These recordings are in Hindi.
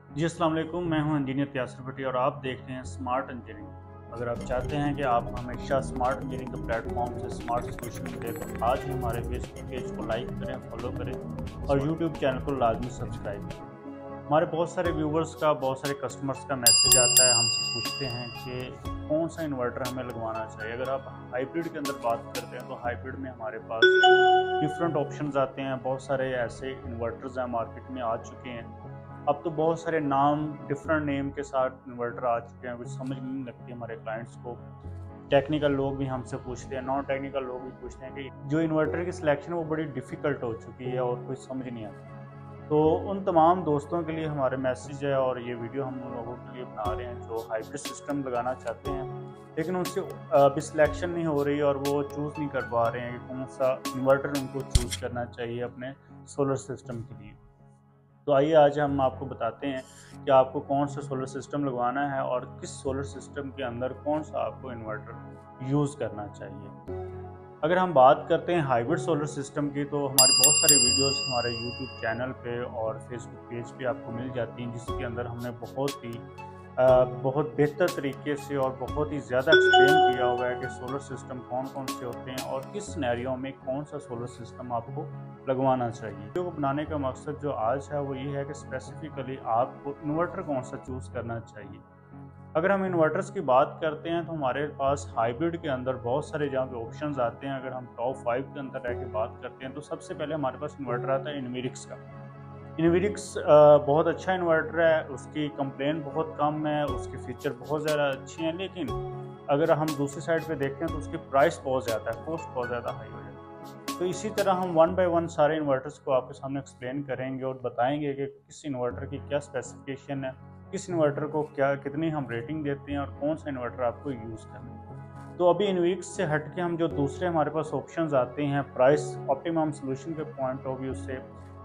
जी अस्सलाम वालेकुम, मैं हूं इंजीनियर त्यासर भट्टी और आप देख रहे हैं स्मार्ट इंजीनियरिंग। अगर आप चाहते हैं कि आप हमेशा स्मार्ट इंजीनियरिंग के प्लेटफॉर्म से स्मार्ट सोल्यूशन मिले तो आज ही हमारे फेसबुक पेज को लाइक करें, फॉलो करें और यूट्यूब चैनल को लाजमी सब्सक्राइब करें। हमारे बहुत सारे व्यूवर्स का, बहुत सारे कस्टमर्स का मैसेज आता है, हमसे पूछते हैं कि कौन सा इन्वर्टर हमें लगवाना चाहिए। अगर आप हाइब्रिड के अंदर बात करते हैं तो हाइब्रिड में हमारे पास डिफरेंट ऑप्शंस आते हैं। बहुत सारे ऐसे इन्वर्टर्स हैं मार्केट में आ चुके हैं। अब तो बहुत सारे नाम, डिफरेंट नेम के साथ इन्वर्टर आ चुके हैं, कुछ समझ नहीं लगती हमारे क्लाइंट्स को। टेक्निकल लोग भी हमसे पूछते हैं, नॉन टेक्निकल लोग भी पूछते हैं कि जो इन्वर्टर की सिलेक्शन है वो बड़ी डिफ़िकल्ट हो चुकी है और कुछ समझ नहीं आता। तो उन तमाम दोस्तों के लिए हमारे मैसेज है और ये वीडियो हम उन लोगों के लिए बना रहे हैं जो हाइब्रिड सिस्टम लगाना चाहते हैं, लेकिन उनसे अभी सिलेक्शन नहीं हो रही और वो चूज़ नहीं कर पा रहे हैं कि कौन सा इन्वर्टर उनको चूज़ करना चाहिए अपने सोलर सिस्टम के लिए। तो आइए आज हम आपको बताते हैं कि आपको कौन सा सोलर सिस्टम लगवाना है और किस सोलर सिस्टम के अंदर कौन सा आपको इन्वर्टर यूज़ करना चाहिए। अगर हम बात करते हैं हाइब्रिड सोलर सिस्टम की तो हमारे बहुत सारे वीडियोस हमारे यूट्यूब चैनल पे और फेसबुक पेज पे आपको मिल जाती हैं, जिसके अंदर हमने बहुत बेहतर तरीके से और बहुत ही ज़्यादा एक्सप्लेन किया हुआ है कि सोलर सिस्टम कौन कौन से होते हैं और किस सिनेरियो में कौन सा सोलर सिस्टम आपको लगवाना चाहिए। वीडियो को बनाने का मकसद जो आज है वो ये है कि स्पेसिफिकली आपको इन्वर्टर कौन सा चूज़ करना चाहिए। अगर हम इन्वर्टर्स की बात करते हैं तो हमारे पास हाइब्रिड के अंदर बहुत सारे जहाँ पे ऑप्शंस आते हैं। अगर हम टॉप 5 के अंदर रह के बात करते हैं तो सबसे पहले हमारे पास इन्वर्टर आता है इन्विरिक्स का। इन्विरिक्स बहुत अच्छा इन्वर्टर है, उसकी कंप्लेन बहुत कम है, उसके फीचर बहुत ज़्यादा अच्छे हैं, लेकिन अगर हम दूसरी साइड पे देखते हैं तो उसकी प्राइस बहुत ज़्यादा है, कॉस्ट बहुत ज़्यादा हाई हो जाती है। तो इसी तरह हम वन बाय वन सारे इन्वर्टर्स को आपके सामने एक्सप्लेन करेंगे और बताएंगे कि किस इन्वर्टर की क्या स्पेसिफिकेशन है, किस इन्वर्टर को क्या कितनी हम रेटिंग देते हैं और कौन सा इन्वर्टर आपको यूज़ करना है। तो अभी इन्विरिक्स से हट के हम जो दूसरे हमारे पास ऑप्शंस आते हैं प्राइस ऑप्टिमम सोल्यूशन के पॉइंट ऑफ व्यू से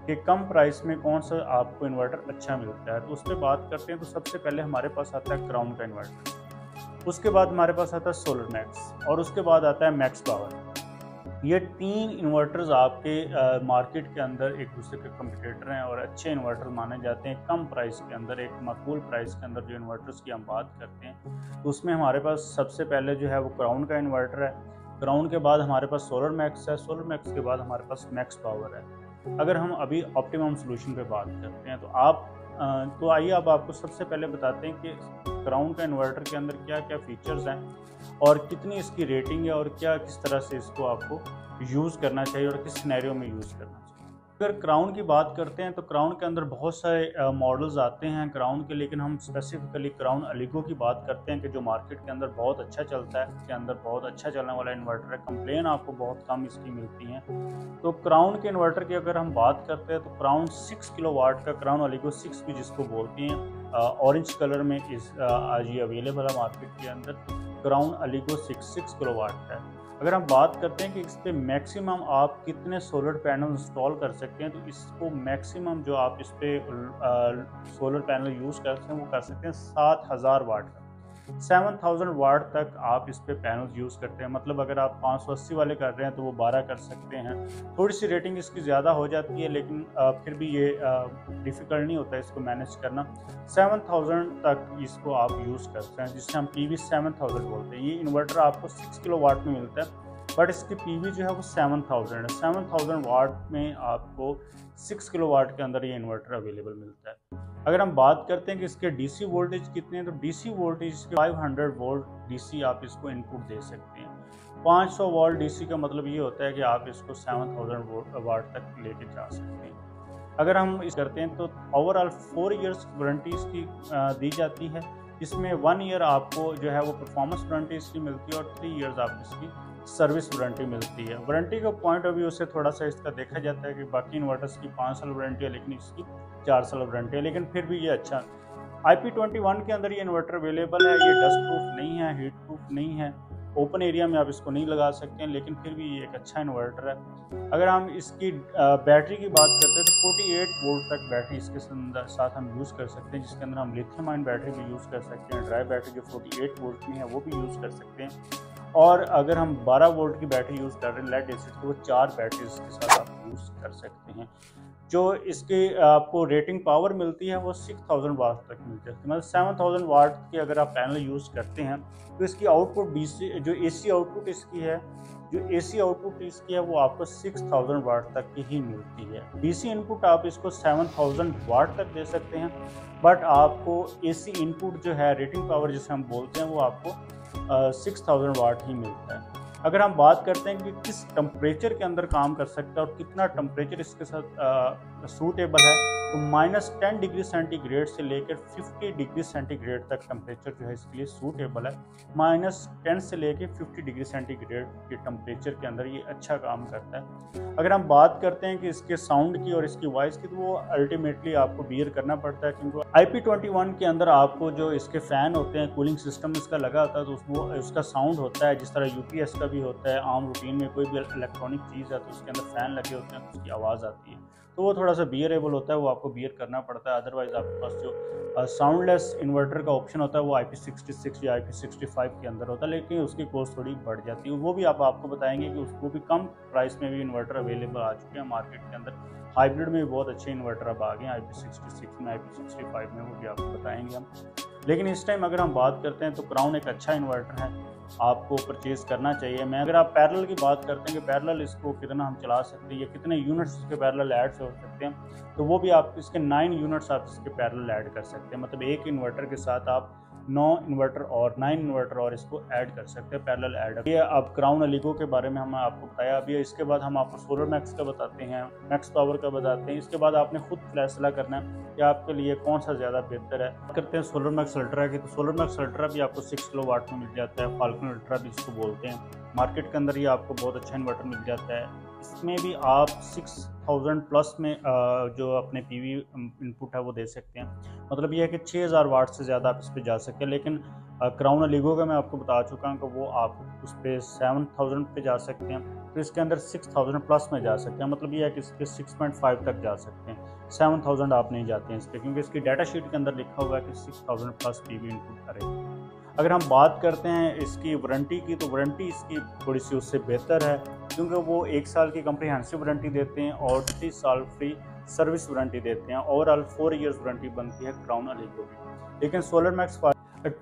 कि कम प्राइस में कौन सा आपको इन्वर्टर अच्छा मिलता है, तो उस पर बात करते हैं। तो सबसे पहले हमारे पास आता है क्राउन का इन्वर्टर, उसके बाद हमारे पास आता है सोलर मैक्स और उसके बाद आता है मैक्स पावर। ये 3 इन्वर्टर्स आपके मार्केट के अंदर एक दूसरे के कम्पिटिटर हैं और अच्छे इन्वर्टर माने जाते हैं। कम प्राइस के अंदर, एक मकबूल प्राइस के अंदर जो इन्वर्टर्स की हम बात करते हैं तो उसमें हमारे पास सबसे पहले जो है वो क्राउन का इन्वर्टर है। क्राउन के बाद हमारे पास सोलर मैक्स है, सोलर मैक्स के बाद हमारे पास मैक्स पावर है। अगर हम अभी ऑप्टिमम सोल्यूशन पे बात करते हैं तो आइए अब आपको सबसे पहले बताते हैं कि क्राउन का इन्वर्टर के अंदर क्या क्या फीचर्स हैं और कितनी इसकी रेटिंग है और क्या किस तरह से इसको आपको यूज़ करना चाहिए और किस सिनेरियो में यूज़ करना चाहिए। अगर क्राउन की बात करते हैं तो क्राउन के अंदर बहुत सारे मॉडल्स आते हैं क्राउन के, लेकिन हम स्पेसिफिकली क्राउन अलिगो की बात करते हैं कि जो मार्केट के अंदर बहुत अच्छा चलता है, इसके अंदर बहुत अच्छा चलने वाला इन्वर्टर है। कंप्लेन आपको बहुत कम इसकी मिलती हैं। तो क्राउन के इन्वर्टर की अगर हम बात करते हैं तो क्राउन 6 किलोवाट का क्राउन अलिगो 6 भी जिसको बोलती हैं, ऑरेंज कलर में आज ये अवेलेबल है मार्केट के अंदर। क्राउन अलिगो 6 किलोवाट है। अगर हम बात करते हैं कि इस पे मैक्सिमम आप कितने सोलर पैनल इंस्टॉल कर सकते हैं, तो इसको मैक्सिमम जो आप इस पे सोलर पैनल यूज़ कर सकते हैं वो कर सकते हैं 7000 वाट का। 7000 वाट तक आप इस पे पैनल यूज़ करते हैं। मतलब अगर आप 580 वाले कर रहे हैं तो वो 12 कर सकते हैं। थोड़ी सी रेटिंग इसकी ज़्यादा हो जाती है, लेकिन फिर भी ये डिफ़िकल्ट नहीं होता इसको मैनेज करना। 7000 तक इसको आप यूज़ कर सकते हैं, जिससे हम पीवी 7000 बोलते हैं। ये इन्वर्टर आपको 6 किलो वाट में मिलता है, बट इसकी पीवी जो है वो 7000 है। 7000 वाट में आपको 6 किलो वाट के अंदर ये इन्वर्टर अवेलेबल मिलता है। अगर हम बात करते हैं कि इसके डीसी वोल्टेज कितने हैं, तो डीसी वोल्टेज के 500 वोल्ट डीसी आप इसको इनपुट दे सकते हैं। 500 वोल्ट डीसी का मतलब ये होता है कि आप इसको 7000 वाट तक लेके जा सकते हैं। अगर हम इस करते हैं तो ओवरऑल 4 इयर्स की वारंटी इसकी दी जाती है। इसमें 1 ईयर आपको जो है वो परफॉर्मेंस वारंटी इसकी मिलती है और 3 इयर्स आपको इसकी सर्विस वारंटी मिलती है। वारंटी का पॉइंट ऑफ व्यू से थोड़ा सा इसका देखा जाता है कि बाकी इन्वर्टर्स की 5 साल वारंटी है, लेकिन इसकी 4 साल वारंटी है, लेकिन फिर भी ये अच्छा। IP21 के अंदर ये इन्वर्टर अवेलेबल है। ये डस्ट प्रूफ नहीं है, हीट प्रूफ नहीं है, ओपन एरिया में आप इसको नहीं लगा सकते हैं, लेकिन फिर भी ये एक अच्छा इन्वर्टर है। अगर हम इसकी बैटरी की बात करते हैं तो 48 वोल्ट तक बैटरी इसके साथ हम यूज़ कर सकते हैं, जिसके अंदर हम लिथियम आयन बैटरी भी यूज़ कर सकते हैं। ड्राई बैटरी जो 48 वोल्ट की है वो भी यूज़ कर सकते हैं। और अगर हम 12 वोल्ट की बैटरी यूज़ कर रहे हैं लेड एसिड, तो वो 4 बैटरीज के साथ आप यूज़ कर सकते हैं। जो इसकी आपको रेटिंग पावर मिलती है वो 6000 वाट तक मिलती है। मतलब 7000 वाट की अगर आप पैनल यूज़ करते हैं तो इसकी आउटपुट डीसी जो एसी आउटपुट इसकी है, जो एसी आउटपुट इसकी है वो आपको 6000 वाट तक की ही मिलती है। डीसी इनपुट आप इसको 7000 वाट तक दे सकते हैं, बट आपको एसी इनपुट जो है रेटिंग पावर जिसे हम बोलते हैं वो आपको 6000 वाट ही मिलता है। अगर हम बात करते हैं कि किस टेम्परेचर के अंदर काम कर सकता है और कितना टेम्परेचर इसके साथ सूटेबल है, तो -10 डिग्री सेंटीग्रेड से लेकर 50 डिग्री सेंटीग्रेड तक टेम्परेचर जो है इसके लिए सूटेबल है। -10 से लेकर 50 डिग्री सेंटीग्रेड के टेम्परेचर के अंदर ये अच्छा काम करता है। अगर हम बात करते हैं कि इसके साउंड की और इसकी वॉइस की, तो वो अल्टीमेटली आपको बियर करना पड़ता है, क्योंकि IP21 के अंदर आपको जो इसके फ़ैन होते हैं, कूलिंग सिस्टम इसका लगा होता है, तो वो उसका साउंड होता है जिस तरह UPS का भी होता है। आम रूटीन में कोई भी इलेक्ट्रॉनिक चीज़ है तो उसके अंदर फ़ैन लगे होते हैं तो उसकी आवाज़ आती है, तो वो थोड़ा सा बियरेबल होता है, वो आपको बियर करना पड़ता है। अदरवाइज़ आपके पास जो साउंडलेस इन्वर्टर का ऑप्शन होता है वो IP66 या IP65 के अंदर होता है, लेकिन उसकी कॉस्ट थोड़ी बढ़ जाती है। वो भी आपको बताएंगे कि उसको भी कम प्राइस में भी इन्वर्टर अवेलेबल आ चुके हैं मार्केट के अंदर। हाइब्रिड में भी बहुत अच्छे इन्वर्टर अब आ गए हैं IP66 में, IP65 में, वो भी आपको बताएंगे हम। लेकिन इस टाइम अगर हम बात करते हैं तो क्राउन एक अच्छा इन्वर्टर है, आपको परचेज़ करना चाहिए। मैं अगर आप पैरेलल की बात करते हैं कि पैरेलल इसको कितना हम चला सकते हैं या कितने यूनिट्स इसके पैरेलल ऐड हो सकते हैं, तो वो भी आप इसके 9 यूनिट्स आप इसके पैरेलल ऐड कर सकते हैं। मतलब एक इन्वर्टर के साथ आप 9 इन्वर्टर और 9 इन्वर्टर और इसको ऐड कर सकते हैं, पैरेलल ऐड। ये अब क्राउन अलीगो के बारे में हम आपको बताया अभी। इसके बाद हम आपको सोलर मैक्स का बताते हैं, मैक्स पावर का बताते हैं। इसके बाद आपने खुद फैसला करना है कि आपके लिए कौन सा ज़्यादा बेहतर है। करते हैं सोलर मैक्स अल्ट्रा की, तो सोलर मैक्स अल्ट्रा भी आपको 6 किलो वाट में मिल जाता है। फाल्कन अल्ट्रा भी इसको बोलते हैं। मार्केट के अंदर ये आपको बहुत अच्छा इन्वर्टर मिल जाता है। इसमें भी आप 6000 प्लस में जो अपने PV इनपुट है वो दे सकते हैं। मतलब ये है कि 6000 वाट से ज़्यादा आप इस पर जा सकते हैं। लेकिन क्राउन अलीगो का मैं आपको बता चुका हूँ कि वो आप उस पर 7000 पे जा सकते हैं, तो इसके अंदर 6000 प्लस में जा सकते हैं। मतलब ये है कि इस पर 6.5 तक जा सकते हैं, 7000 आप नहीं जाते हैं इस पर, क्योंकि इसकी डाटा शीट के अंदर लिखा हुआ है कि 6000 प्लस PV इनपुट करेगा। अगर हम बात करते हैं इसकी वारंटी की, तो वारंटी इसकी थोड़ी सी उससे बेहतर है, क्योंकि वो 1 साल की कम्प्रीहेंसिव वारंटी देते हैं और 30 साल फ्री सर्विस वारंटी देते हैं। ओवरऑल 4 इयर्स वारंटी बनती है क्राउन अलीगो की। लेकिन सोलर मैक्स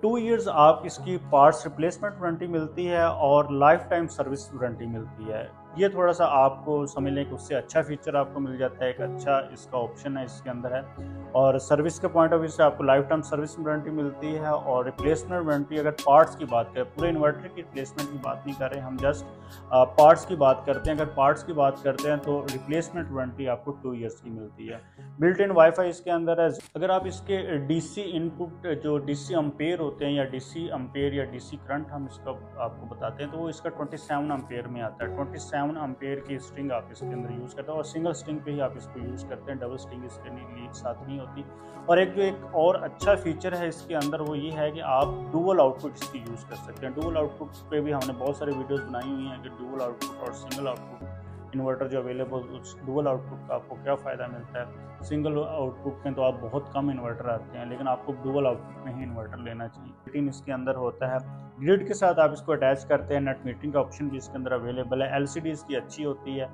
2 इयर्स आप इसकी पार्ट्स रिप्लेसमेंट वारंटी मिलती है और लाइफ टाइम सर्विस वारंटी मिलती है। ये थोड़ा सा आपको समझ लें कि उससे अच्छा फीचर आपको मिल जाता है, एक अच्छा इसका ऑप्शन है इसके अंदर है। और सर्विस के पॉइंट ऑफ व्यू से आपको लाइफ टाइम सर्विस वारंटी मिलती है और रिप्लेसमेंट वारंटी। अगर पार्ट्स की बात करें, पूरे इन्वर्टर की रिप्लेसमेंट की बात नहीं कर रहे हम, जस्ट पार्ट्स की बात करते हैं। अगर पार्ट्स की बात करते हैं तो रिप्लेसमेंट वारंटी आपको 2 इयर्स की मिलती है। बिल्ट इन वाईफाई इसके अंदर है। अगर आप इसके DC इनपुट जो DC एम्पेयर होते हैं या DC एम्पेयर या DC करंट हम इसका आपको बताते हैं, तो वो इसका 27 एम्पेयर में आता है। 27 एम्पेयर की स्ट्रिंग आप इसके अंदर यूज़ करते हैं और सिंगल स्ट्रिंग पे ही आप इसको यूज़ करते हैं, डबल स्ट्रिंग इसके साथ नहीं होती। और एक और अच्छा फीचर है इसके अंदर, वो ये है कि आप डुअल आउटपुट इसकी यूज़ कर सकते हैं। डुअल आउटपुट पे भी हमने बहुत सारे वीडियोस बनाई हुई हैं कि डुअल आउटपुट और सिंगल आउटपुट इन्वर्टर जो अवेलेबल, उस डुअल आउटपुट का आपको क्या फ़ायदा मिलता है। सिंगल आउटपुट में तो आप बहुत कम इन्वर्टर आते हैं, लेकिन आपको डुअल आउटपुट में ही इन्वर्टर लेना चाहिए। मीटिंग इसके अंदर होता है, ग्रिड के साथ आप इसको अटैच करते हैं। नेट मीटिंग का ऑप्शन भी इसके अंदर अवेलेबल है। LCD इसकी अच्छी होती है।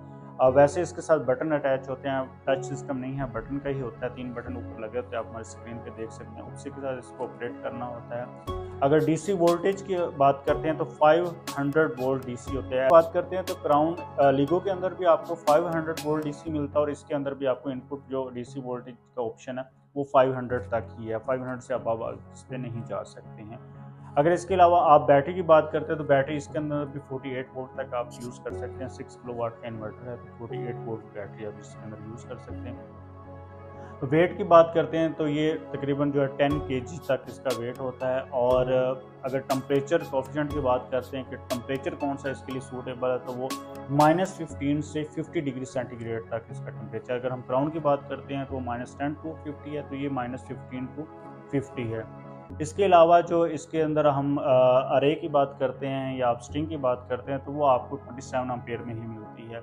वैसे इसके साथ बटन अटैच होते हैं, टच सिस्टम नहीं है, बटन का ही होता है। 3 बटन ऊपर लगे होते हैं, आप हमारी स्क्रीन पे देख सकते हैं। उसी के साथ इसको ऑपरेट करना होता है। अगर DC वोल्टेज की बात करते हैं तो 500 वोल्ट DC होते हैं। बात करते हैं तो क्राउन अलीगो के अंदर भी आपको 500 वोल्ट DC मिलता है और इसके अंदर भी आपको इनपुट जो DC वोल्टेज का ऑप्शन है वो 500 तक ही है। 500 से अब आप इस पर नहीं जा सकते हैं। अगर इसके अलावा आप बैटरी की बात करते हैं तो बैटरी इसके अंदर भी 48 वोल्ट तक आप यूज़ कर सकते हैं। 6 किलो वाट का इन्वर्टर है तो 48 वोल्ट बैटरी आप इसके अंदर यूज़ कर सकते हैं। तो वेट की बात करते हैं तो ये तकरीबन जो है 10 kg तक इसका वेट होता है। और अगर टेम्परेचर कोफिशिएंट की बात करते हैं कि टेम्परेचर कौन सा इसके लिए सूटेबल है, तो वो -15 से 50 डिग्री सेंटीग्रेड तक इसका टेम्परेचर। अगर हम क्राउन की बात करते हैं तो -10 टू 50 है, तो ये -15 टू 50 है। इसके अलावा जो इसके अंदर हम अरे की बात करते हैं या आप स्ट्रिंग की बात करते हैं तो वो आपको 27 एम्पेयर में ही मिलती है।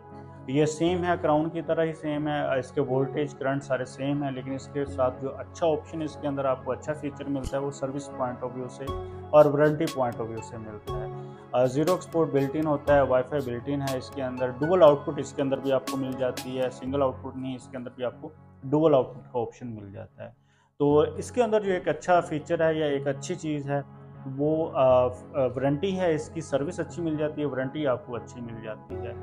ये सेम है, क्राउन की तरह ही सेम है। इसके वोल्टेज करंट सारे सेम है, लेकिन इसके साथ जो अच्छा ऑप्शन इसके अंदर आपको अच्छा फीचर मिलता है वो सर्विस पॉइंट ऑफ व्यू से और वारंटी पॉइंट ऑफ व्यू से मिलता है। ज़ीरो एक्सपोर्ट बिल्ट इन होता है, वाईफाई बिल्ट इन है इसके अंदर, डुअल आउटपुट इसके अंदर भी आपको मिल जाती है, सिंगल आउटपुट नहीं, इसके अंदर भी आपको डुअल आउटपुट का ऑप्शन मिल जाता है। तो इसके अंदर जो एक अच्छा फीचर है या एक अच्छी चीज़ है वो वारंटी है, इसकी सर्विस अच्छी मिल जाती है, वारंटी आपको अच्छी मिल जाती है।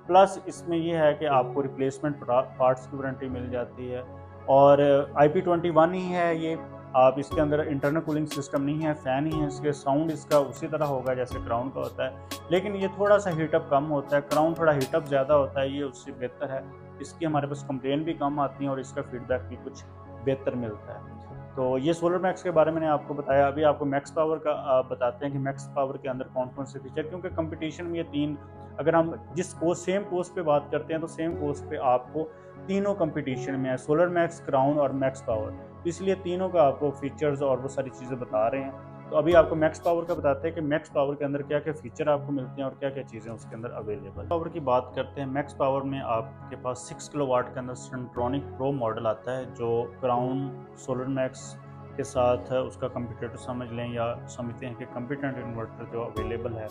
प्लस इसमें ये है कि आपको रिप्लेसमेंट पार्ट्स की वारंटी मिल जाती है और IP21 ही है ये। आप इसके अंदर इंटरनल कूलिंग सिस्टम नहीं है, फ़ैन ही है इसके, साउंड इसका उसी तरह होगा जैसे क्राउन का होता है, लेकिन ये थोड़ा सा हीटअप कम होता है, क्राउन थोड़ा हीटअप ज़्यादा होता है, ये उससे बेहतर है। इसकी हमारे पास कंप्लेन भी कम आती हैं और इसका फीडबैक भी कुछ बेहतर मिलता है। तो ये सोलर मैक्स के बारे में मैंने आपको बताया। अभी आपको मैक्स पावर का बताते हैं कि मैक्स पावर के अंदर कौन कौन से फीचर, क्योंकि कंपटीशन में ये तीन, अगर हम जिस पोस्ट सेम पोस्ट पे बात करते हैं तो सेम पोस्ट पे आपको तीनों कंपटीशन में है, सोलर मैक्स, क्राउन और मैक्स पावर, इसलिए तीनों का आपको फीचर्स और वो सारी चीज़ें बता रहे हैं। तो अभी आपको मैक्स पावर का बताते हैं कि मैक्स पावर के अंदर क्या क्या फीचर आपको मिलते हैं और क्या क्या चीज़ें उसके अंदर अवेलेबल। पावर की बात करते हैं, मैक्स पावर में आपके पास 6 किलोवाट के अंदर सेंट्रॉनिक प्रो मॉडल आता है, जो क्राउन, सोलर मैक्स के साथ उसका कंपटीटर समझ लें या समझते हैं कि कंपिटेंट इन्वर्टर जो अवेलेबल है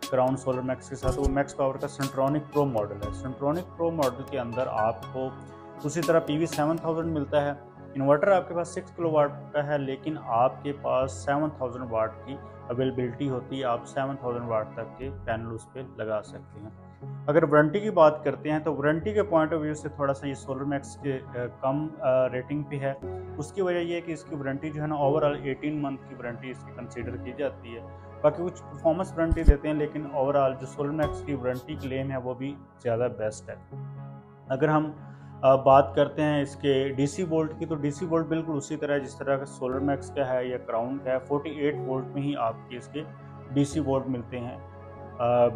क्राउन सोलर मैक्स के साथ, वो मैक्स पावर का सेंट्रॉनिक प्रो मॉडल है। सेंट्रॉनिक प्रो मॉडल के अंदर आपको उसी तरह PV7000 मिलता है। इन्वर्टर आपके पास 6 किलोवाट का है, लेकिन आपके पास 7000 वाट की अवेलेबिलिटी होती है, आप 7000 वाट तक के पैनल उस पर लगा सकते हैं। अगर वारंटी की बात करते हैं तो वारंटी के पॉइंट ऑफ व्यू से थोड़ा सा ये सोलर मैक्स के कम रेटिंग पे है। उसकी वजह ये है कि इसकी वारंटी जो है ना, ओवरऑल 18 मंथ की वारंटी इसकी कंसीडर की जाती है। बाकी कुछ परफॉर्मेंस वारंटी देते हैं, लेकिन ओवरऑल जो सोलर मैक्स की वारंटी क्लेम है वो भी ज़्यादा बेस्ट है। अगर हम बात करते हैं इसके DC वोल्ट की, तो DC वोल्ट बिल्कुल उसी तरह जिस तरह का सोलर मैक्स का है या क्राउन का है, 48 वोल्ट में ही आपके इसके DC वोल्ट मिलते हैं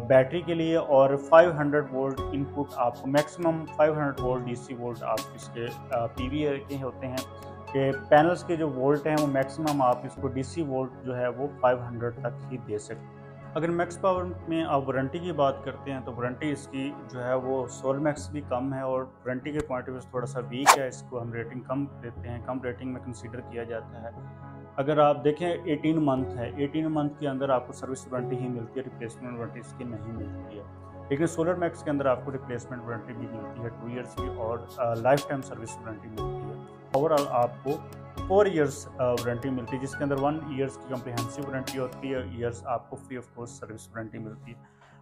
बैटरी के लिए, और 500 वोल्ट इनपुट आपको, मैक्सिमम 500 वोल्ट DC वोल्ट आप इसके PV के होते हैं कि पैनल्स के जो वोल्ट हैं वो मैक्सिमम आप इसको DC वोल्ट जो है वो 500 तक ही दे सकते हैं। अगर मैक्स पावर में आप वारंटी की बात करते हैं तो वारंटी इसकी जो है वो सोलर मैक्स भी कम है और वारंटी के पॉइंट ऑफ व्यू से थोड़ा सा वीक है, इसको हम रेटिंग कम देते हैं, कम रेटिंग में कंसीडर किया जाता है। अगर आप देखें 18 मंथ है, 18 मंथ के अंदर आपको सर्विस वारंटी ही मिलती है, रिप्लेसमेंट वारंटी इसकी नहीं मिलती है। लेकिन सोलर मैक्स के अंदर आपको रिप्लेसमेंट वारंटी भी मिलती है 2 ईयर्स की, और लाइफ टाइम सर्विस वारंटी मिलती है। ओवरऑल आपको 4 ईयर्स वारंटी मिलती है, जिसके अंदर 1 ईयर्स की कम्प्रिहेंसिव वारंटी और 3 ईयर्स आपको free of cost service warranty मिलती है।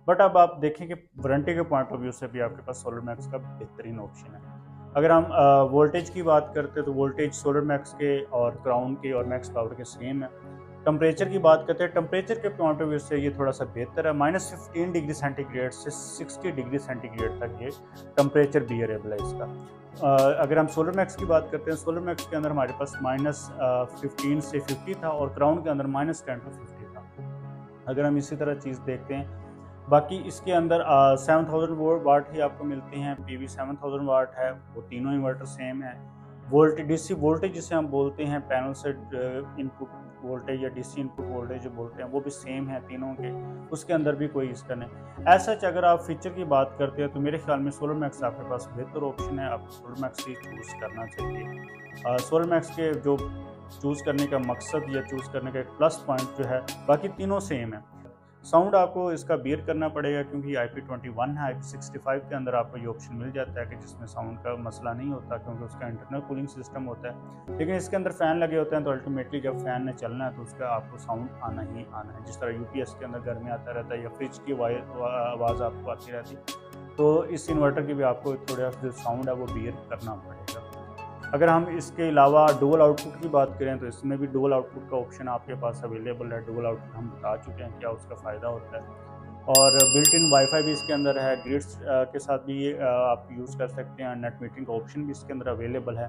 बट अब आप देखें कि वारंटी के पॉइंट ऑफ व्यू से भी आपके पास सोलर मैक्स का बेहतरीन ऑप्शन है। अगर हम वोल्टेज की बात करते हैं तो वोल्टेज सोलर मैक्स के और क्राउन के और मैक्स पावर के सेम है। टेम्परेचर की बात करते हैं, टेम्परेचर के पॉइंट ऑफ व्यू से ये थोड़ा सा बेहतर है, -15 डिग्री सेंटीग्रेड से 60 डिग्री सेंटीग्रेड तक ये टेम्परेचर बियरेबल है इसका। अगर हम सोलर मैक्स की बात करते हैं, सोलर मैक्स के अंदर हमारे पास -15 से 50 था और क्राउन के अंदर -10 to 50 था। अगर हम इसी तरह चीज़ देखते हैं, बाकी इसके अंदर 7000 वाट ही आपको मिलते हैं, PV 7000 वाट है, वो तीनों इन्वर्टर सेम है। DC वोल्टेज जिसे हम बोलते हैं, पैनल से इनपुट वोल्टेज या DC इनपुट वोल्टेज जो बोलते हैं, वो भी सेम है तीनों के, उसके अंदर भी कोई इसका नहीं। ऐसा अगर आप फीचर की बात करते हैं तो मेरे ख्याल में सोलर मैक्स आपके पास बेहतर ऑप्शन है, आपको सोलर मैक्स ही चूज़ करना चाहिए। सोलर मैक्स के जो चूज़ करने का मकसद या चूज़ करने का एक प्लस पॉइंट जो है, बाकी तीनों सेम है। साउंड आपको इसका बियर करना पड़ेगा क्योंकि IP21 है, IP65 के अंदर आपको ये ऑप्शन मिल जाता है कि जिसमें साउंड का मसला नहीं होता क्योंकि उसका इंटरनल कूलिंग सिस्टम होता है। लेकिन इसके अंदर फ़ैन लगे होते हैं तो अल्टीमेटली जब फ़ैन ने चलना है तो उसका आपको साउंड आना ही आना है, जिस तरह UPS के अंदर घर में आता रहता है या फ्रिज की आवाज़ आपको आती रहती, तो इस इन्वर्टर की भी आपको थोड़ा जो साउंड है वो बियर करना पड़ेगा। अगर हम इसके अलावा डुअल आउटपुट की बात करें तो इसमें भी डुअल आउटपुट का ऑप्शन आपके पास अवेलेबल है। डुअल आउटपुट हम बता चुके हैं क्या उसका फ़ायदा होता है, और बिल्ट इन वाईफाई भी इसके अंदर है, ग्रिड्स के साथ भी ये आप यूज़ कर सकते हैं, नेट मीटरिंग का ऑप्शन भी इसके अंदर अवेलेबल है।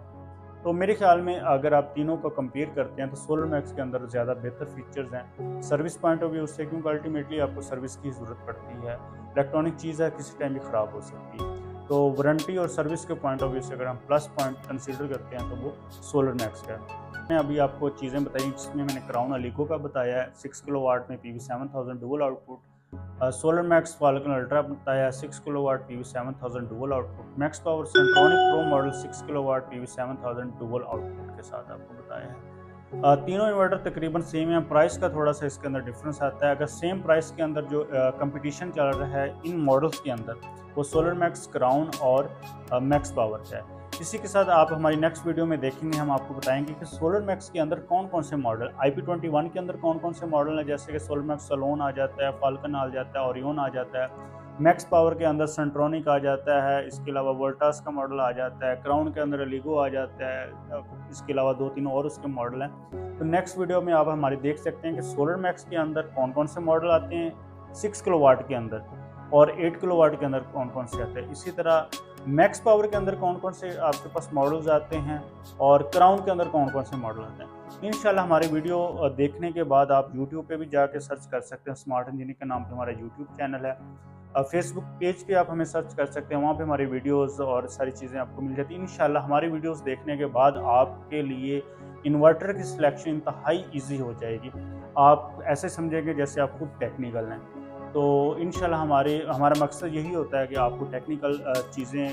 तो मेरे ख्याल में अगर आप तीनों को कंपेयर करते हैं तो सोलर मैक्स के अंदर ज़्यादा बेहतर फीचर्स हैं सर्विस पॉइंट ऑफ व्यू से, क्योंकि अल्टीमेटली आपको सर्विस की ज़रूरत पड़ती है, इलेक्ट्रॉनिक चीज़ है, किसी टाइम भी ख़राब हो सकती है। तो वारंटी और सर्विस के पॉइंट ऑफ व्यू से अगर हम प्लस पॉइंट कंसीडर करते हैं तो वो सोलर मैक्स का है। मैंने अभी आपको चीज़ें बताई जिसमें मैंने क्राउन अलीगो का बताया है 6 किलोवाट में PV 7000 dual output, Solar Max Falcon Ultra बताया 6 kilowatt PV 7000 dual output, Max Power Sentronic pro model 6 kilowatt PV 7000 dual output के साथ आपको बताया है। तीनों इन्वर्टर तकरीबन सेम है, प्राइस का थोड़ा सा इसके अंदर डिफरेंस आता है। अगर सेम प्राइस के अंदर जो कंपटीशन चल रहा है इन मॉडल्स के अंदर वो सोलर मैक्स, क्राउन और मैक्स पावर का है। इसी के साथ आप हमारी नेक्स्ट वीडियो में देखेंगे, हम आपको बताएंगे कि सोलर मैक्स के अंदर कौन कौन से मॉडल, IP21 के अंदर कौन कौन से मॉडल हैं, जैसे कि सोलर मैक्स सलोन आ जाता है, फाल्कन आ जाता है, ओरियन आ जाता है। मैक्स पावर के अंदर सेंट्रोनिक आ जाता है, इसके अलावा वोल्टास का मॉडल आ जाता है, क्राउन के अंदर एलिगो आ जाता है, इसके अलावा 2-3 और उसके मॉडल हैं। तो नेक्स्ट वीडियो में आप हमारी देख सकते हैं कि सोलर मैक्स के अंदर कौन कौन से मॉडल आते हैं, 6 किलोवाट के अंदर और 8 किलोवाट के अंदर कौन कौन से आते हैं। इसी तरह मैक्स पावर के अंदर कौन कौन से आपके पास मॉडल्स आते हैं और क्राउन के अंदर कौन कौन से मॉडल आते हैं। इंशाल्लाह हमारी वीडियो देखने के बाद आप यूट्यूब पे भी जाके सर्च कर सकते हैं, स्मार्ट इंजीनियरिंग के नाम पे हमारा यूट्यूब चैनल है। फेसबुक पेज पे आप हमें सर्च कर सकते हैं, वहाँ पे हमारी वीडियोस और सारी चीज़ें आपको मिल जाती हैं। इंशाल्लाह हमारी वीडियोस देखने के बाद आपके लिए इन्वर्टर की सिलेक्शन इंतहाई ईजी हो जाएगी। आप ऐसे समझेंगे जैसे आप खुद टेक्निकल हैं। तो इंशाल्लाह हमारा मकसद यही होता है कि आपको टेक्निकल चीज़ें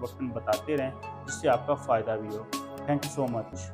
वक्तन बताते रहें जिससे आपका फ़ायदा भी हो। Thank you so much.